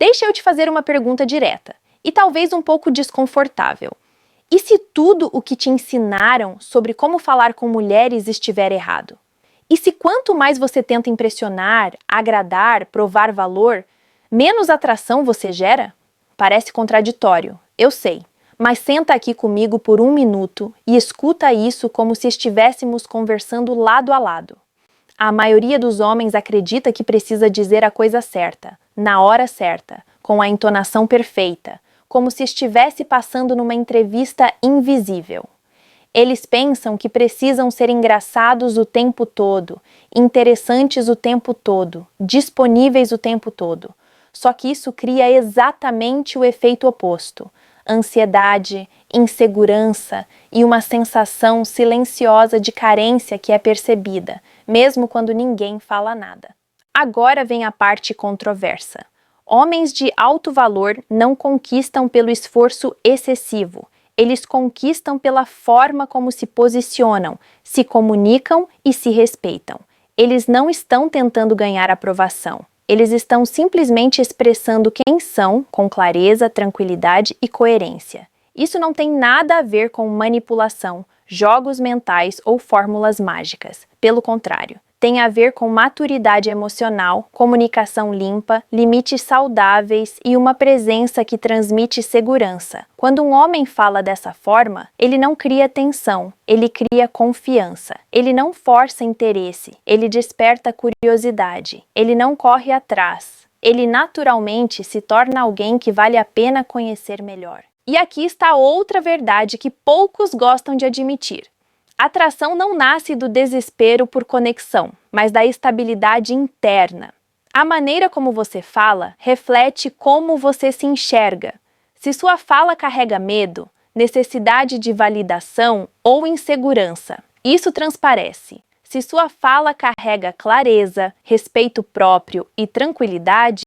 Deixa eu te fazer uma pergunta direta, e talvez um pouco desconfortável. E se tudo o que te ensinaram sobre como falar com mulheres estiver errado? E se quanto mais você tenta impressionar, agradar, provar valor, menos atração você gera? Parece contraditório, eu sei. Mas senta aqui comigo por 1 minuto e escuta isso como se estivéssemos conversando lado a lado. A maioria dos homens acredita que precisa dizer a coisa certa, na hora certa, com a entonação perfeita, como se estivesse passando numa entrevista invisível. Eles pensam que precisam ser engraçados o tempo todo, interessantes o tempo todo, disponíveis o tempo todo. Só que isso cria exatamente o efeito oposto: ansiedade, insegurança e uma sensação silenciosa de carência que é percebida, mesmo quando ninguém fala nada. Agora vem a parte controversa. Homens de alto valor não conquistam pelo esforço excessivo. Eles conquistam pela forma como se posicionam, se comunicam e se respeitam. Eles não estão tentando ganhar aprovação. Eles estão simplesmente expressando quem são, com clareza, tranquilidade e coerência. Isso não tem nada a ver com manipulação, jogos mentais ou fórmulas mágicas. Pelo contrário, tem a ver com maturidade emocional, comunicação limpa, limites saudáveis e uma presença que transmite segurança. Quando um homem fala dessa forma, ele não cria tensão, ele cria confiança. Ele não força interesse, ele desperta curiosidade, ele não corre atrás. Ele naturalmente se torna alguém que vale a pena conhecer melhor. E aqui está outra verdade que poucos gostam de admitir. Atração não nasce do desespero por conexão, mas da estabilidade interna. A maneira como você fala reflete como você se enxerga. Se sua fala carrega medo, necessidade de validação ou insegurança, isso transparece. Se sua fala carrega clareza, respeito próprio e tranquilidade,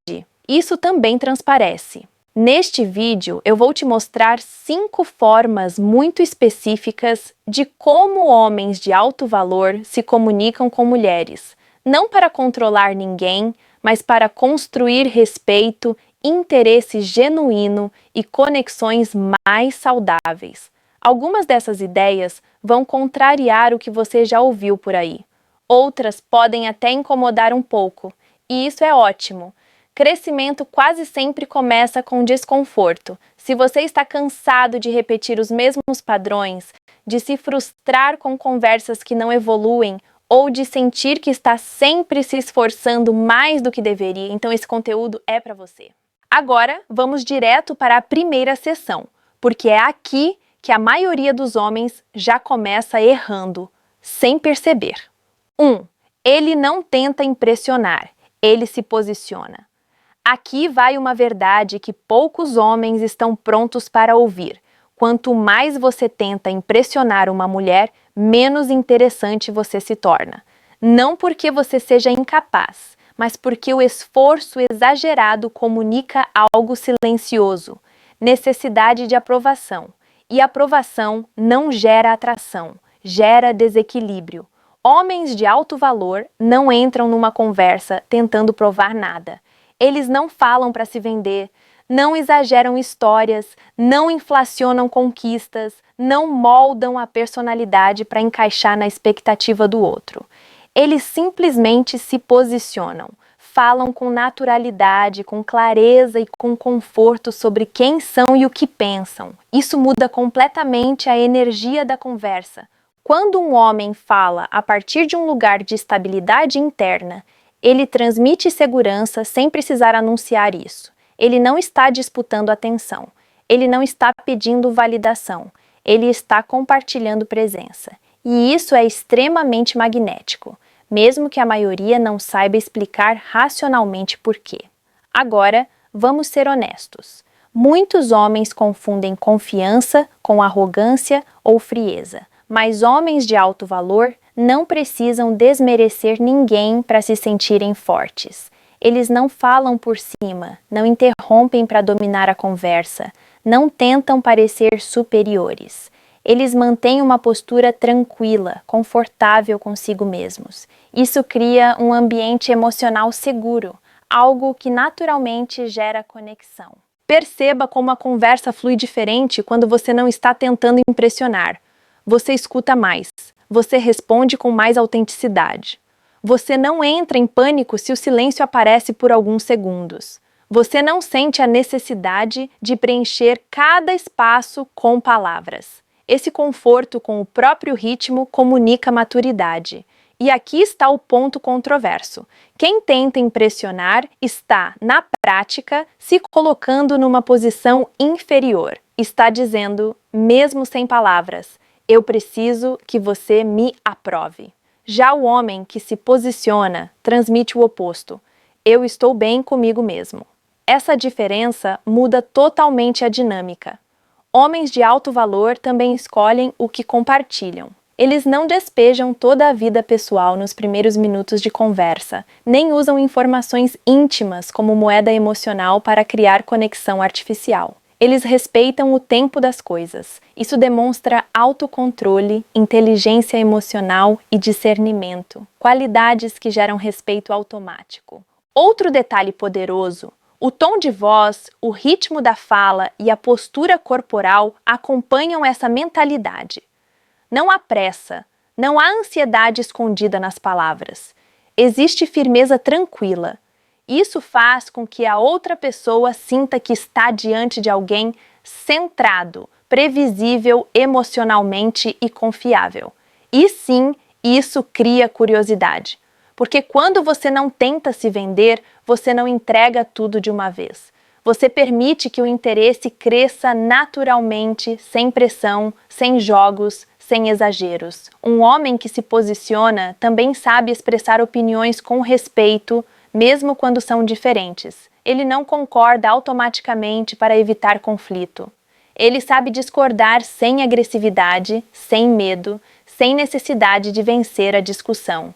isso também transparece. Neste vídeo, eu vou te mostrar 5 formas muito específicas de como homens de alto valor se comunicam com mulheres, não para controlar ninguém, mas para construir respeito, interesse genuíno e conexões mais saudáveis. Algumas dessas ideias vão contrariar o que você já ouviu por aí. Outras podem até incomodar um pouco, e isso é ótimo. Crescimento quase sempre começa com desconforto. Se você está cansado de repetir os mesmos padrões, de se frustrar com conversas que não evoluem, ou de sentir que está sempre se esforçando mais do que deveria, então esse conteúdo é para você. Agora, vamos direto para a primeira sessão, porque é aqui que a maioria dos homens já começa errando, sem perceber. 1. Ele não tenta impressionar, ele se posiciona. Aqui vai uma verdade que poucos homens estão prontos para ouvir. Quanto mais você tenta impressionar uma mulher, menos interessante você se torna. Não porque você seja incapaz, mas porque o esforço exagerado comunica algo silencioso, necessidade de aprovação. E aprovação não gera atração, gera desequilíbrio. Homens de alto valor não entram numa conversa tentando provar nada. Eles não falam para se vender, não exageram histórias, não inflacionam conquistas, não moldam a personalidade para encaixar na expectativa do outro. Eles simplesmente se posicionam, falam com naturalidade, com clareza e com conforto sobre quem são e o que pensam. Isso muda completamente a energia da conversa. Quando um homem fala a partir de um lugar de estabilidade interna, ele transmite segurança sem precisar anunciar isso. Ele não está disputando atenção. Ele não está pedindo validação. Ele está compartilhando presença. E isso é extremamente magnético, mesmo que a maioria não saiba explicar racionalmente por quê. Agora, vamos ser honestos. Muitos homens confundem confiança com arrogância ou frieza, mas homens de alto valor não precisam desmerecer ninguém para se sentirem fortes. Eles não falam por cima, não interrompem para dominar a conversa, não tentam parecer superiores. Eles mantêm uma postura tranquila, confortável consigo mesmos. Isso cria um ambiente emocional seguro. algo que naturalmente gera conexão. Perceba como a conversa flui diferente quando você não está tentando impressionar. Você escuta mais. Você responde com mais autenticidade. Você não entra em pânico se o silêncio aparece por alguns segundos. Você não sente a necessidade de preencher cada espaço com palavras. Esse conforto com o próprio ritmo comunica maturidade. E aqui está o ponto controverso. Quem tenta impressionar está, na prática, se colocando numa posição inferior. Está dizendo, mesmo sem palavras, eu preciso que você me aprove. Já o homem que se posiciona transmite o oposto. Eu estou bem comigo mesmo. Essa diferença muda totalmente a dinâmica. Homens de alto valor também escolhem o que compartilham. Eles não despejam toda a vida pessoal nos primeiros minutos de conversa, nem usam informações íntimas como moeda emocional para criar conexão artificial. Eles respeitam o tempo das coisas. Isso demonstra autocontrole, inteligência emocional e discernimento, qualidades que geram respeito automático. Outro detalhe poderoso: o tom de voz, o ritmo da fala e a postura corporal acompanham essa mentalidade. Não há pressa, não há ansiedade escondida nas palavras. Existe firmeza tranquila. Isso faz com que a outra pessoa sinta que está diante de alguém centrado, previsível emocionalmente e confiável. E sim, isso cria curiosidade. Porque quando você não tenta se vender, você não entrega tudo de uma vez. Você permite que o interesse cresça naturalmente, sem pressão, sem jogos, sem exageros. Um homem que se posiciona também sabe expressar opiniões com respeito, mesmo quando são diferentes. Ele não concorda automaticamente para evitar conflito. Ele sabe discordar sem agressividade, sem medo, sem necessidade de vencer a discussão.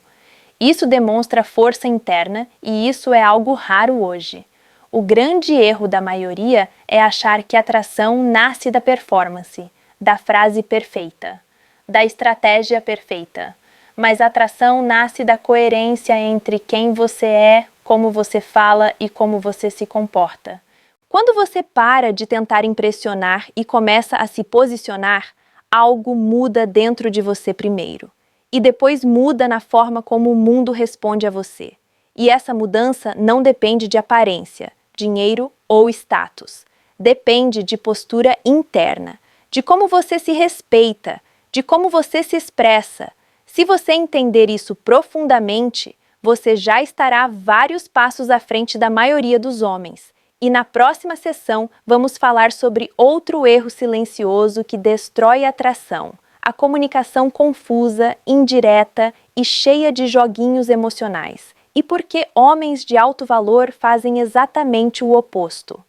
Isso demonstra força interna e isso é algo raro hoje. O grande erro da maioria é achar que atração nasce da performance, da frase perfeita, da estratégia perfeita. Mas a atração nasce da coerência entre quem você é, como você fala e como você se comporta. Quando você para de tentar impressionar e começa a se posicionar, algo muda dentro de você primeiro. E depois muda na forma como o mundo responde a você. E essa mudança não depende de aparência, dinheiro ou status. Depende de postura interna, de como você se respeita, de como você se expressa. Se você entender isso profundamente, você já estará vários passos à frente da maioria dos homens. E na próxima sessão vamos falar sobre outro erro silencioso que destrói a atração: a comunicação confusa, indireta e cheia de joguinhos emocionais. E por que homens de alto valor fazem exatamente o oposto?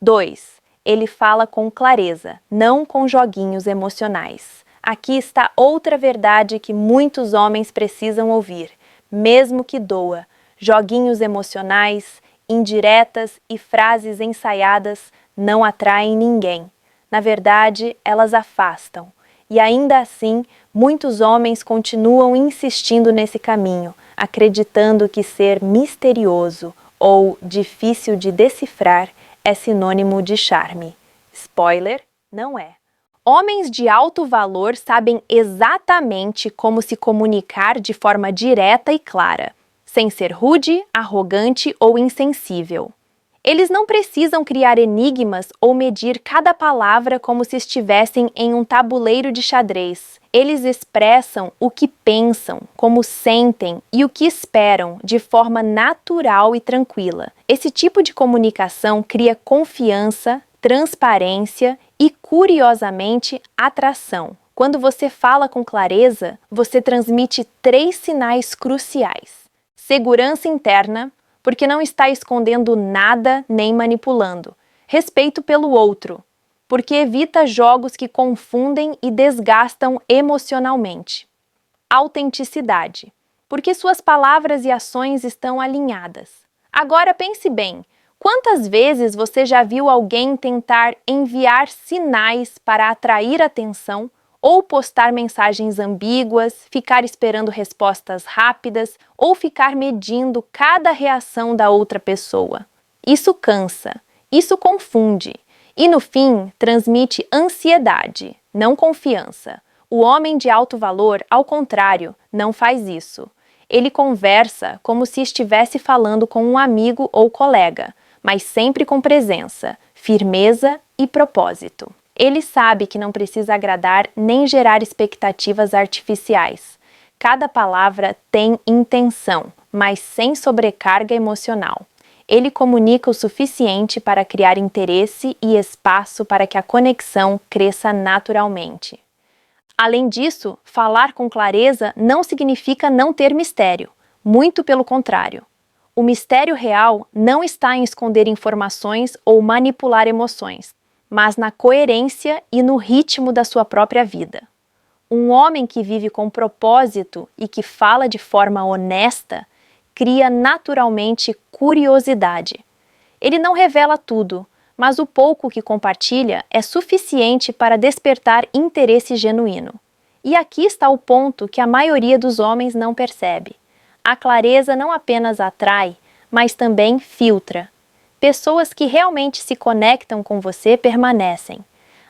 2. Ele fala com clareza, não com joguinhos emocionais. Aqui está outra verdade que muitos homens precisam ouvir, mesmo que doa. Joguinhos emocionais, indiretas e frases ensaiadas não atraem ninguém. Na verdade, elas afastam. E ainda assim, muitos homens continuam insistindo nesse caminho, acreditando que ser misterioso ou difícil de decifrar é sinônimo de charme. Spoiler, não é. Homens de alto valor sabem exatamente como se comunicar de forma direta e clara, sem ser rude, arrogante ou insensível. Eles não precisam criar enigmas ou medir cada palavra como se estivessem em um tabuleiro de xadrez. Eles expressam o que pensam, como sentem e o que esperam de forma natural e tranquila. Esse tipo de comunicação cria confiança, transparência e, curiosamente, atração. Quando você fala com clareza, você transmite 3 sinais cruciais: segurança interna, porque não está escondendo nada nem manipulando. Respeito pelo outro, porque evita jogos que confundem e desgastam emocionalmente. Autenticidade, porque suas palavras e ações estão alinhadas. Agora pense bem, quantas vezes você já viu alguém tentar enviar sinais para atrair atenção ou postar mensagens ambíguas, ficar esperando respostas rápidas ou ficar medindo cada reação da outra pessoa. Isso cansa, isso confunde e, no fim, transmite ansiedade, não confiança. O homem de alto valor, ao contrário, não faz isso. Ele conversa como se estivesse falando com um amigo ou colega, mas sempre com presença, firmeza e propósito. Ele sabe que não precisa agradar nem gerar expectativas artificiais. Cada palavra tem intenção, mas sem sobrecarga emocional. Ele comunica o suficiente para criar interesse e espaço para que a conexão cresça naturalmente. Além disso, falar com clareza não significa não ter mistério. Muito pelo contrário. O mistério real não está em esconder informações ou manipular emoções, mas na coerência e no ritmo da sua própria vida. Um homem que vive com propósito e que fala de forma honesta cria naturalmente curiosidade. Ele não revela tudo, mas o pouco que compartilha é suficiente para despertar interesse genuíno. E aqui está o ponto que a maioria dos homens não percebe. A clareza não apenas atrai, mas também filtra. Pessoas que realmente se conectam com você permanecem.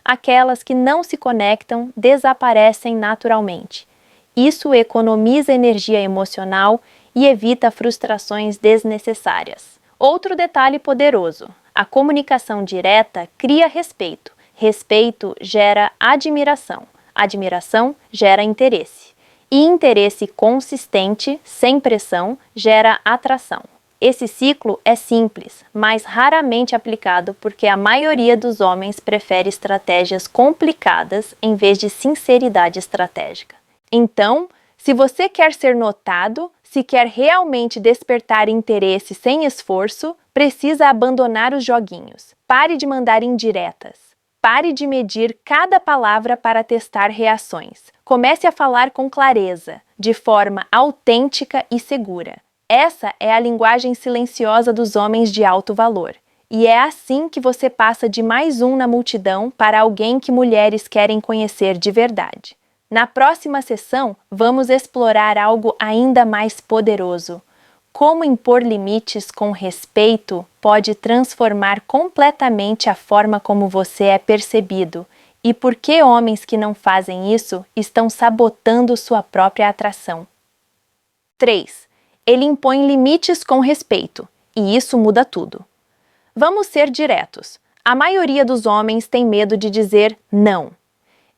Aquelas que não se conectam desaparecem naturalmente. Isso economiza energia emocional e evita frustrações desnecessárias. Outro detalhe poderoso: a comunicação direta cria respeito. Respeito gera admiração. Admiração gera interesse. E interesse consistente, sem pressão, gera atração. Esse ciclo é simples, mas raramente aplicado porque a maioria dos homens prefere estratégias complicadas em vez de sinceridade estratégica. Então, se você quer ser notado, se quer realmente despertar interesse sem esforço, precisa abandonar os joguinhos. Pare de mandar indiretas. Pare de medir cada palavra para testar reações. Comece a falar com clareza, de forma autêntica e segura. Essa é a linguagem silenciosa dos homens de alto valor. E é assim que você passa de mais um na multidão para alguém que mulheres querem conhecer de verdade. Na próxima sessão, vamos explorar algo ainda mais poderoso. Como impor limites com respeito pode transformar completamente a forma como você é percebido e por que homens que não fazem isso estão sabotando sua própria atração. 3. Ele impõe limites com respeito, e isso muda tudo. Vamos ser diretos. A maioria dos homens tem medo de dizer não.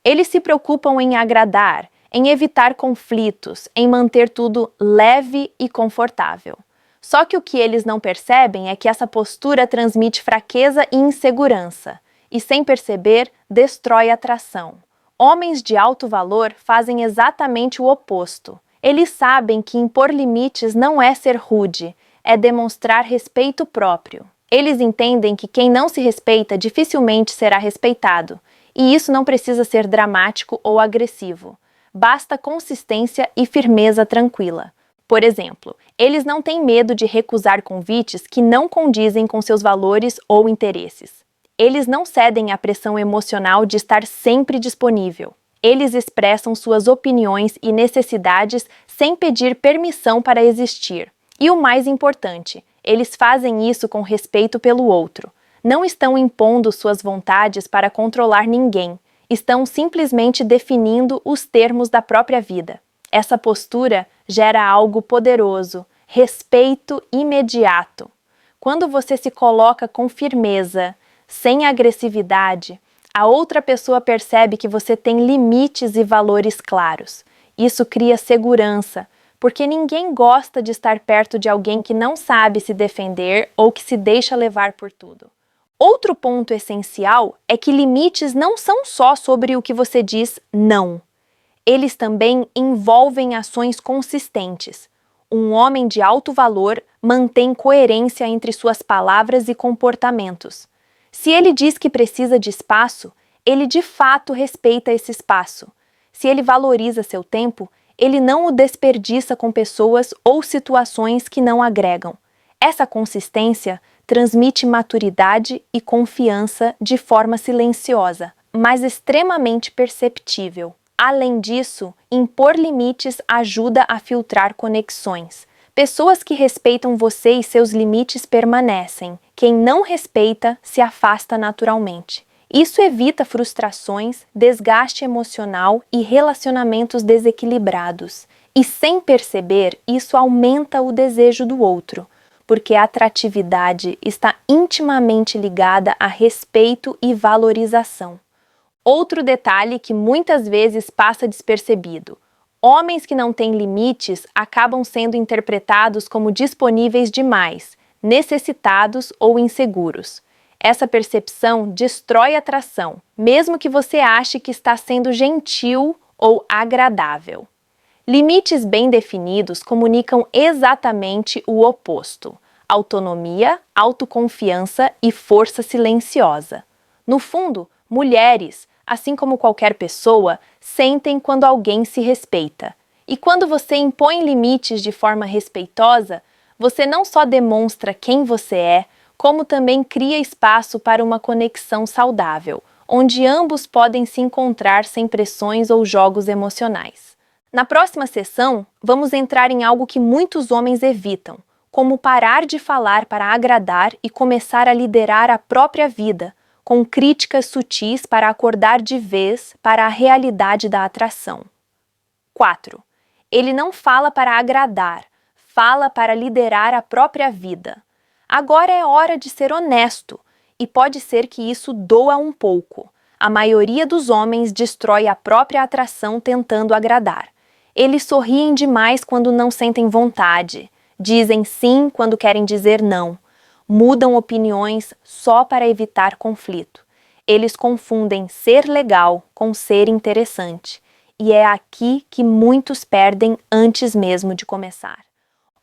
Eles se preocupam em agradar, em evitar conflitos, em manter tudo leve e confortável. Só que o que eles não percebem é que essa postura transmite fraqueza e insegurança, e sem perceber, destrói a atração. Homens de alto valor fazem exatamente o oposto. Eles sabem que impor limites não é ser rude, é demonstrar respeito próprio. Eles entendem que quem não se respeita dificilmente será respeitado, e isso não precisa ser dramático ou agressivo. Basta consistência e firmeza tranquila. Por exemplo, eles não têm medo de recusar convites que não condizem com seus valores ou interesses. Eles não cedem à pressão emocional de estar sempre disponível. Eles expressam suas opiniões e necessidades sem pedir permissão para existir. E o mais importante, eles fazem isso com respeito pelo outro. Não estão impondo suas vontades para controlar ninguém. Estão simplesmente definindo os termos da própria vida. Essa postura gera algo poderoso, respeito imediato. Quando você se coloca com firmeza, sem agressividade, a outra pessoa percebe que você tem limites e valores claros. Isso cria segurança, porque ninguém gosta de estar perto de alguém que não sabe se defender ou que se deixa levar por tudo. Outro ponto essencial é que limites não são só sobre o que você diz não. Eles também envolvem ações consistentes. Um homem de alto valor mantém coerência entre suas palavras e comportamentos. Se ele diz que precisa de espaço, ele de fato respeita esse espaço. Se ele valoriza seu tempo, ele não o desperdiça com pessoas ou situações que não agregam. Essa consistência transmite maturidade e confiança de forma silenciosa, mas extremamente perceptível. Além disso, impor limites ajuda a filtrar conexões. Pessoas que respeitam você e seus limites permanecem. Quem não respeita se afasta naturalmente. Isso evita frustrações, desgaste emocional e relacionamentos desequilibrados. E sem perceber, isso aumenta o desejo do outro, porque a atratividade está intimamente ligada a respeito e valorização. Outro detalhe que muitas vezes passa despercebido: homens que não têm limites acabam sendo interpretados como disponíveis demais, necessitados ou inseguros. Essa percepção destrói a atração, mesmo que você ache que está sendo gentil ou agradável. Limites bem definidos comunicam exatamente o oposto: autonomia, autoconfiança e força silenciosa. No fundo, mulheres, assim como qualquer pessoa, sentem quando alguém se respeita. E quando você impõe limites de forma respeitosa, você não só demonstra quem você é, como também cria espaço para uma conexão saudável, onde ambos podem se encontrar sem pressões ou jogos emocionais. Na próxima sessão, vamos entrar em algo que muitos homens evitam, como parar de falar para agradar e começar a liderar a própria vida, com críticas sutis para acordar de vez para a realidade da atração. 4. Ele não fala para agradar, fala para liderar a própria vida. Agora é hora de ser honesto, e pode ser que isso doa um pouco. A maioria dos homens destrói a própria atração tentando agradar. Eles sorriem demais quando não sentem vontade, dizem sim quando querem dizer não, mudam opiniões só para evitar conflito. Eles confundem ser legal com ser interessante, e é aqui que muitos perdem antes mesmo de começar.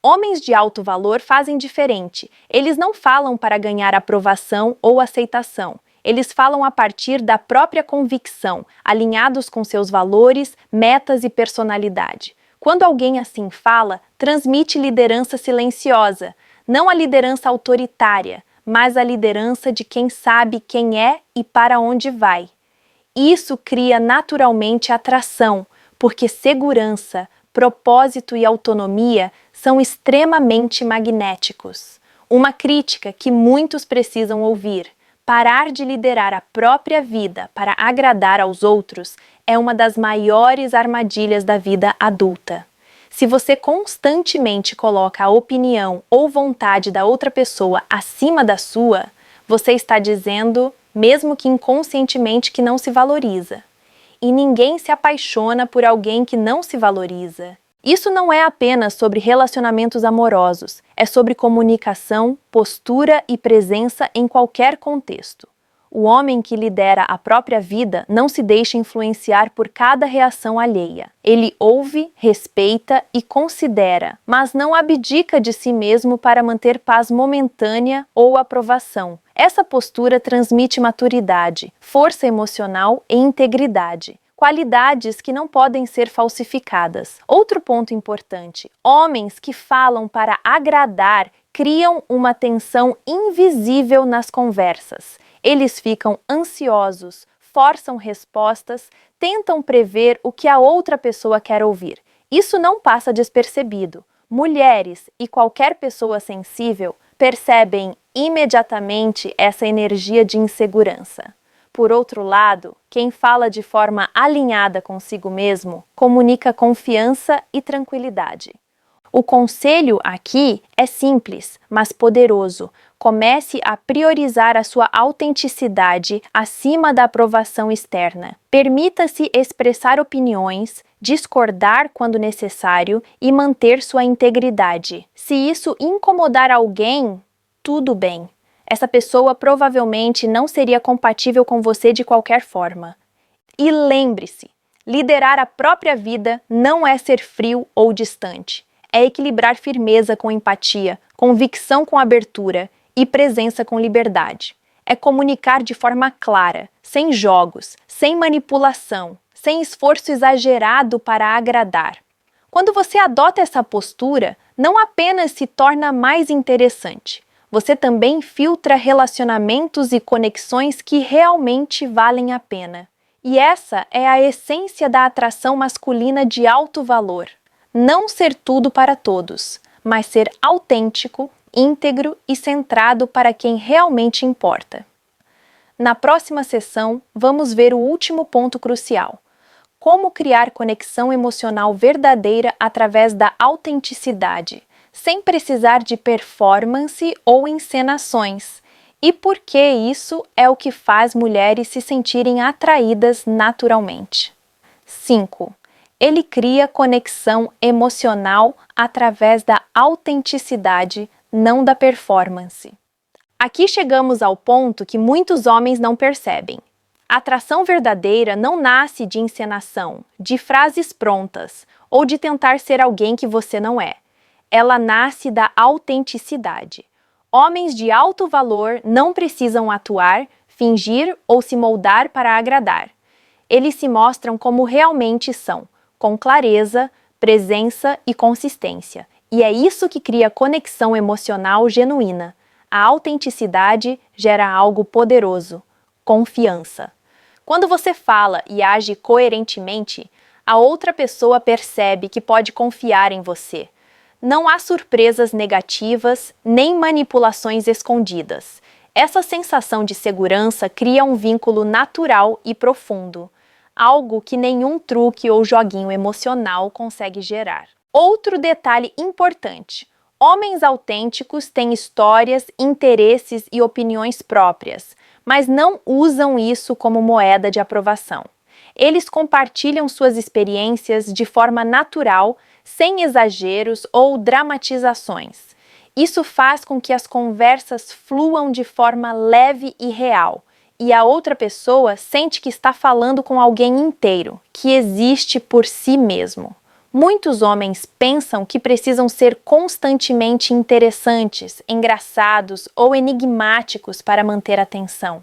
Homens de alto valor fazem diferente. Eles não falam para ganhar aprovação ou aceitação. Eles falam a partir da própria convicção, alinhados com seus valores, metas e personalidade. Quando alguém assim fala, transmite liderança silenciosa, não a liderança autoritária, mas a liderança de quem sabe quem é e para onde vai. Isso cria naturalmente atração, porque segurança, propósito e autonomia são extremamente magnéticos. Uma crítica que muitos precisam ouvir: parar de liderar a própria vida para agradar aos outros é uma das maiores armadilhas da vida adulta. Se você constantemente coloca a opinião ou vontade da outra pessoa acima da sua, você está dizendo, mesmo que inconscientemente, que não se valoriza. E ninguém se apaixona por alguém que não se valoriza. Isso não é apenas sobre relacionamentos amorosos, é sobre comunicação, postura e presença em qualquer contexto. O homem que lidera a própria vida não se deixa influenciar por cada reação alheia. Ele ouve, respeita e considera, mas não abdica de si mesmo para manter paz momentânea ou aprovação. Essa postura transmite maturidade, força emocional e integridade, qualidades que não podem ser falsificadas. Outro ponto importante: homens que falam para agradar criam uma tensão invisível nas conversas. Eles ficam ansiosos, forçam respostas, tentam prever o que a outra pessoa quer ouvir. Isso não passa despercebido. Mulheres e qualquer pessoa sensível percebem imediatamente essa energia de insegurança. Por outro lado, quem fala de forma alinhada consigo mesmo comunica confiança e tranquilidade. O conselho aqui é simples, mas poderoso. Comece a priorizar a sua autenticidade acima da aprovação externa. Permita-se expressar opiniões, discordar quando necessário e manter sua integridade. Se isso incomodar alguém, tudo bem. Essa pessoa provavelmente não seria compatível com você de qualquer forma. E lembre-se, liderar a própria vida não é ser frio ou distante. É equilibrar firmeza com empatia, convicção com abertura e presença com liberdade. É comunicar de forma clara, sem jogos, sem manipulação, sem esforço exagerado para agradar. Quando você adota essa postura, não apenas se torna mais interessante, você também filtra relacionamentos e conexões que realmente valem a pena. E essa é a essência da atração masculina de alto valor. Não ser tudo para todos, mas ser autêntico, íntegro e centrado para quem realmente importa. Na próxima sessão, vamos ver o último ponto crucial: como criar conexão emocional verdadeira através da autenticidade, sem precisar de performance ou encenações. E por que isso é o que faz mulheres se sentirem atraídas naturalmente. 5. Ele cria conexão emocional através da autenticidade, não da performance. Aqui chegamos ao ponto que muitos homens não percebem. A atração verdadeira não nasce de encenação, de frases prontas ou de tentar ser alguém que você não é. Ela nasce da autenticidade. Homens de alto valor não precisam atuar, fingir ou se moldar para agradar. Eles se mostram como realmente são, com clareza, presença e consistência. E é isso que cria conexão emocional genuína. A autenticidade gera algo poderoso: confiança. Quando você fala e age coerentemente, a outra pessoa percebe que pode confiar em você. Não há surpresas negativas nem manipulações escondidas. Essa sensação de segurança cria um vínculo natural e profundo, algo que nenhum truque ou joguinho emocional consegue gerar. Outro detalhe importante: homens autênticos têm histórias, interesses e opiniões próprias, mas não usam isso como moeda de aprovação. Eles compartilham suas experiências de forma natural, sem exageros ou dramatizações. Isso faz com que as conversas fluam de forma leve e real, e a outra pessoa sente que está falando com alguém inteiro, que existe por si mesmo. Muitos homens pensam que precisam ser constantemente interessantes, engraçados ou enigmáticos para manter a atenção.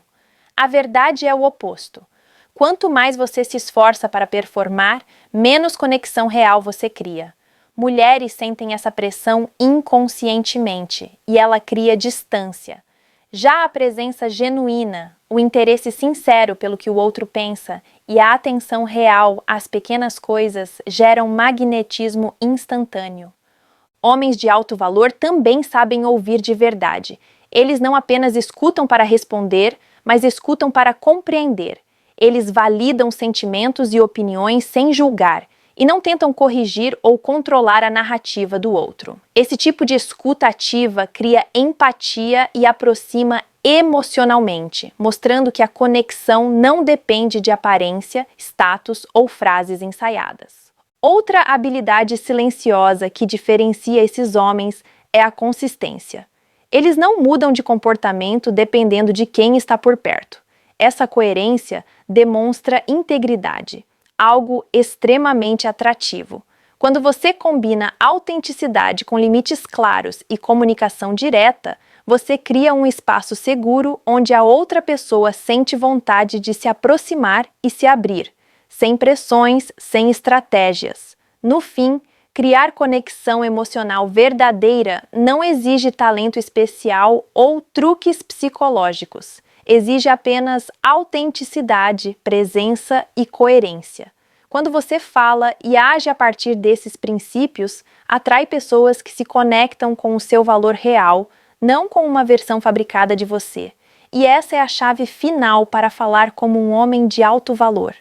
A verdade é o oposto. Quanto mais você se esforça para performar, menos conexão real você cria. Mulheres sentem essa pressão inconscientemente e ela cria distância. Já a presença genuína, o interesse sincero pelo que o outro pensa e a atenção real às pequenas coisas geram magnetismo instantâneo. Homens de alto valor também sabem ouvir de verdade. Eles não apenas escutam para responder, mas escutam para compreender. Eles validam sentimentos e opiniões sem julgar e não tentam corrigir ou controlar a narrativa do outro. Esse tipo de escuta ativa cria empatia e aproxima emocionalmente, mostrando que a conexão não depende de aparência, status ou frases ensaiadas. Outra habilidade silenciosa que diferencia esses homens é a consistência. Eles não mudam de comportamento dependendo de quem está por perto. Essa coerência demonstra integridade, algo extremamente atrativo. Quando você combina autenticidade com limites claros e comunicação direta, você cria um espaço seguro onde a outra pessoa sente vontade de se aproximar e se abrir, sem pressões, sem estratégias. No fim, criar conexão emocional verdadeira não exige talento especial ou truques psicológicos. Exige apenas autenticidade, presença e coerência. Quando você fala e age a partir desses princípios, atrai pessoas que se conectam com o seu valor real, não com uma versão fabricada de você. E essa é a chave final para falar como um homem de alto valor.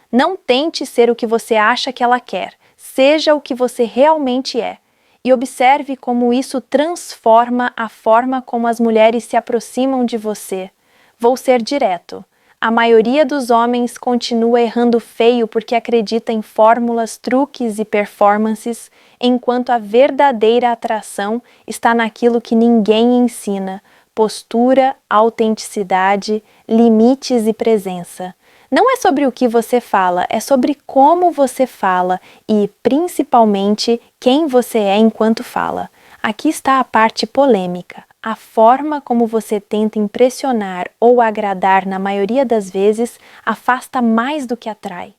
Não tente ser o que você acha que ela quer, seja o que você realmente é. E observe como isso transforma a forma como as mulheres se aproximam de você. Vou ser direto. A maioria dos homens continua errando feio porque acredita em fórmulas, truques e performances, enquanto a verdadeira atração está naquilo que ninguém ensina: postura, autenticidade, limites e presença. Não é sobre o que você fala, é sobre como você fala e, principalmente, quem você é enquanto fala. Aqui está a parte polêmica. A forma como você tenta impressionar ou agradar na maioria das vezes afasta mais do que atrai.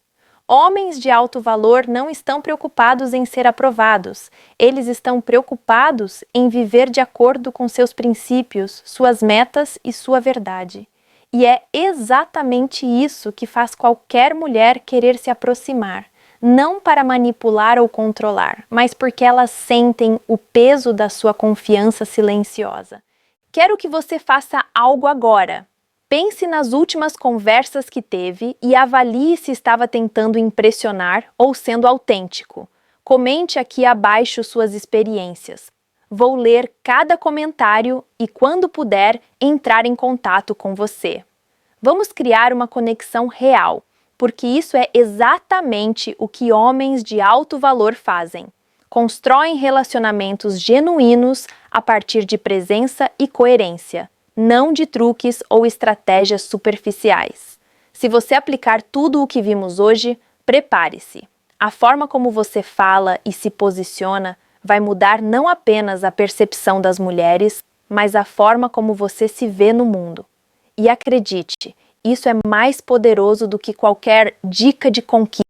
Homens de alto valor não estão preocupados em ser aprovados. Eles estão preocupados em viver de acordo com seus princípios, suas metas e sua verdade. E é exatamente isso que faz qualquer mulher querer se aproximar, não para manipular ou controlar, mas porque elas sentem o peso da sua confiança silenciosa. Quero que você faça algo agora. Pense nas últimas conversas que teve e avalie se estava tentando impressionar ou sendo autêntico. Comente aqui abaixo suas experiências. Vou ler cada comentário e, quando puder, entrar em contato com você. Vamos criar uma conexão real, porque isso é exatamente o que homens de alto valor fazem. Constroem relacionamentos genuínos a partir de presença e coerência, não de truques ou estratégias superficiais. Se você aplicar tudo o que vimos hoje, prepare-se. A forma como você fala e se posiciona vai mudar não apenas a percepção das mulheres, mas a forma como você se vê no mundo. E acredite, isso é mais poderoso do que qualquer dica de conquista.